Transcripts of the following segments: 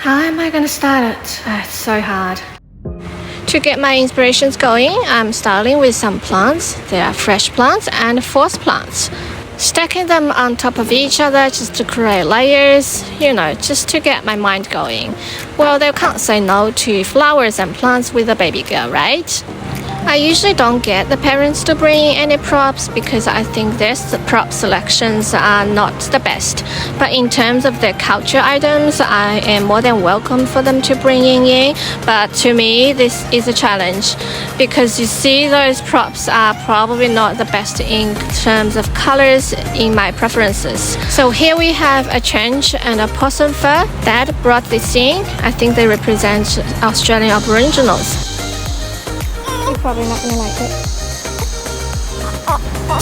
How am I gonna start it? It's so hard. To get my inspirations going, I'm starting with some plants. There are fresh plants and forced plants. Stacking them on top of each other just to create layers, just to get my mind going. Well, they can't say no to flowers and plants with a baby girl, right? I usually don't get the parents to bring in any props because I think their prop selections are not the best. But in terms of their culture items, I am more than welcome for them to bring in. But to me, this is a challenge because you see those props are probably not the best in terms of colors in my preferences. So here we have a change and a possum fur. Dad brought this in. I think they represent Australian Aboriginals. You're probably not gonna like it.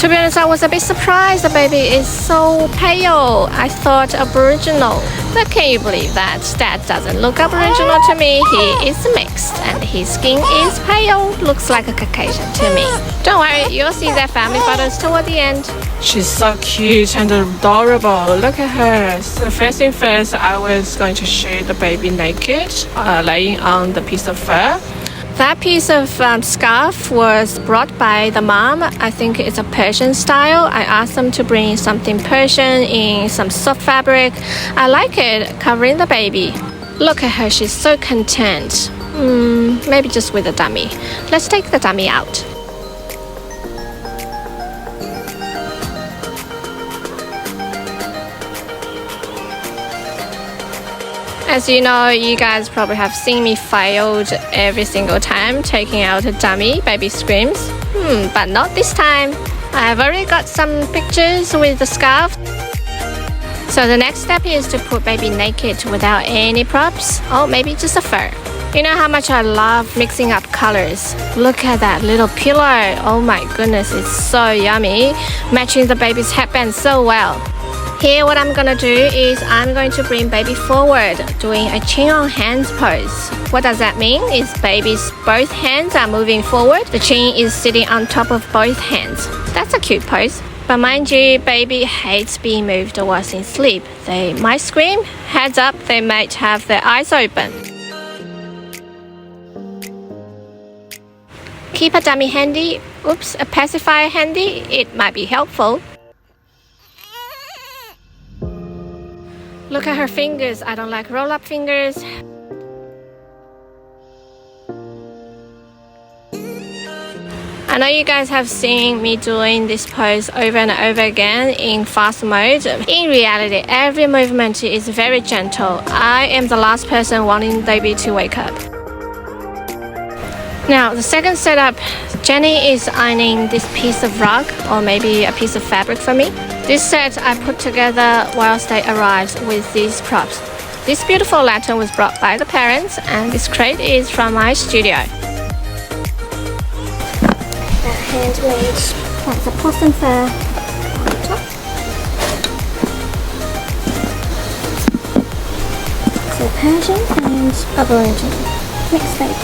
To be honest, I was a bit surprised. The baby is so pale. I thought Aboriginal. But can you believe that? Dad doesn't look Aboriginal to me. He is mixed and his skin is pale. Looks like a Caucasian to me. Don't worry, you'll see their family photos toward the end. She's so cute and adorable. Look at her. So first thing first, I was going to show the baby naked, laying on the piece of fur. That piece of scarf was brought by the mom. I think it's a Persian style. I asked them to bring something Persian in some soft fabric. I like it, covering the baby. Look at her, she's so content. Maybe just with a dummy. Let's take the dummy out. As you know, you guys probably have seen me failed every single time taking out a dummy. Baby screams. But not this time. I've already got some pictures with the scarf. So the next step is to put baby naked without any props. Or maybe just a fur. You know how much I love mixing up colors. Look at that little pillow. Oh my goodness, it's so yummy. Matching the baby's headband so well. Here what I'm gonna do is I'm going to bring baby forward, doing a chin on hands pose. What does that mean? Is baby's both hands are moving forward. The chin is sitting on top of both hands. That's a cute pose. But mind you, baby hates being moved whilst in sleep. They might scream. Heads up, they might have their eyes open. Keep a dummy handy. A pacifier handy. It might be helpful. Look at her fingers. I don't like roll-up fingers. I know you guys have seen me doing this pose over and over again in fast mode. In reality, every movement is very gentle. I am the last person wanting baby to wake up. Now, the second setup, Jenny is ironing this piece of rug or maybe a piece of fabric for me. This set I put together whilst they arrived with these props. This beautiful lantern was brought by the parents and this crate is from my studio. That handmade, that's a possum fur on top. So Persian and Aboriginal. Next page.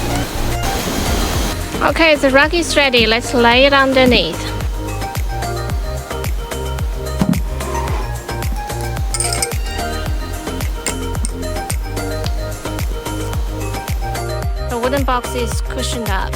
Okay, the rug is ready. Let's lay it underneath. The wooden box is cushioned up.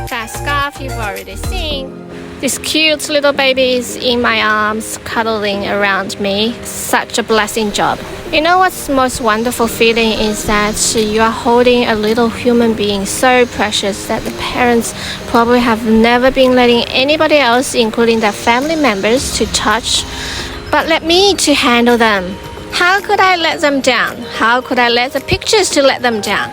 That scarf you've already seen. This cute little baby is in my arms, cuddling around me. Such a blessing job. You know what's the most wonderful feeling is that you are holding a little human being so precious that the parents probably have never been letting anybody else, including their family members, to touch, but let me to handle them. How could I let them down? How could I let the pictures to let them down?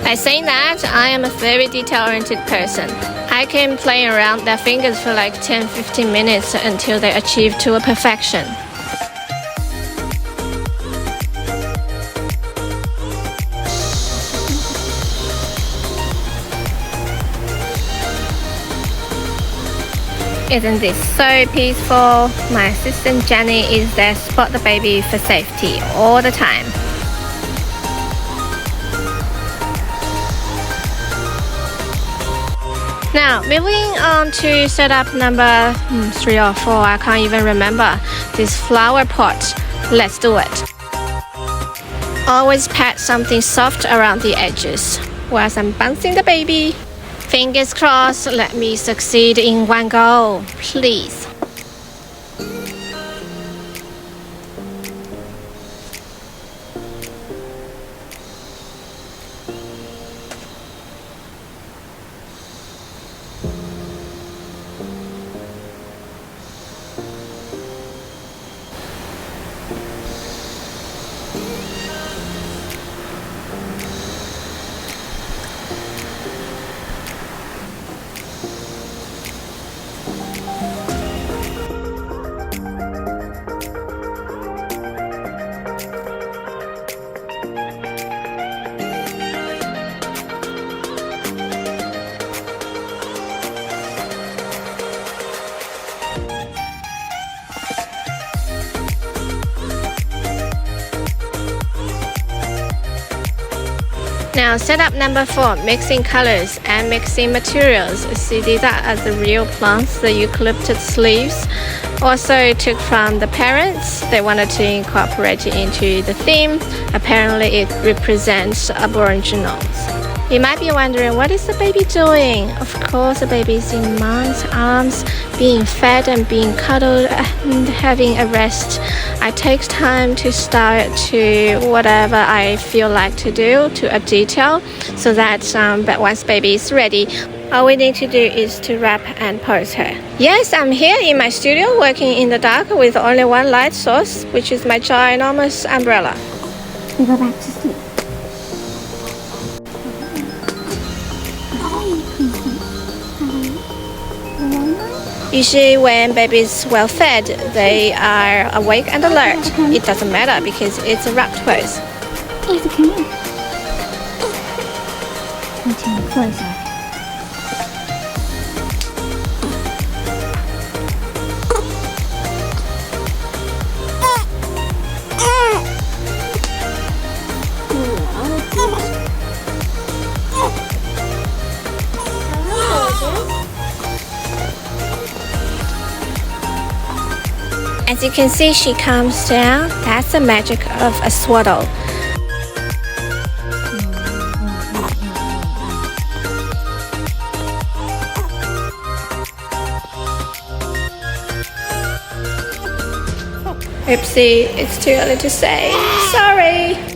By saying that, I am a very detail-oriented person. I can play around their fingers for like 10-15 minutes until they achieve to a perfection. Isn't this so peaceful? My assistant Jenny is there to spot the baby for safety all the time. Now, moving on to setup number 3 or 4, I can't even remember. This flower pot. Let's do it. Always pat something soft around the edges whilst I'm bouncing the baby. Fingers crossed, let me succeed in one go, please. Now setup number 4, mixing colors and mixing materials. See, these are the real plants, the eucalyptus leaves. Also took from the parents. They wanted to incorporate it into the theme. Apparently it represents Aboriginals. You might be wondering, what is the baby doing? Of course, the baby is in mom's arms, being fed and being cuddled and having a rest. I take time to start to whatever I feel like to do to a detail, so that but once baby is ready, all we need to do is to wrap and pose her. Yes, I'm here in my studio working in the dark with only one light source, which is my ginormous umbrella. We go back to sleep. Usually when babies well fed, they are awake and alert. It doesn't matter because it's a wrapped pose. It's okay. Continue closer. As you can see, she calms down. That's the magic of a swaddle. Oopsie, it's too early to say. Sorry.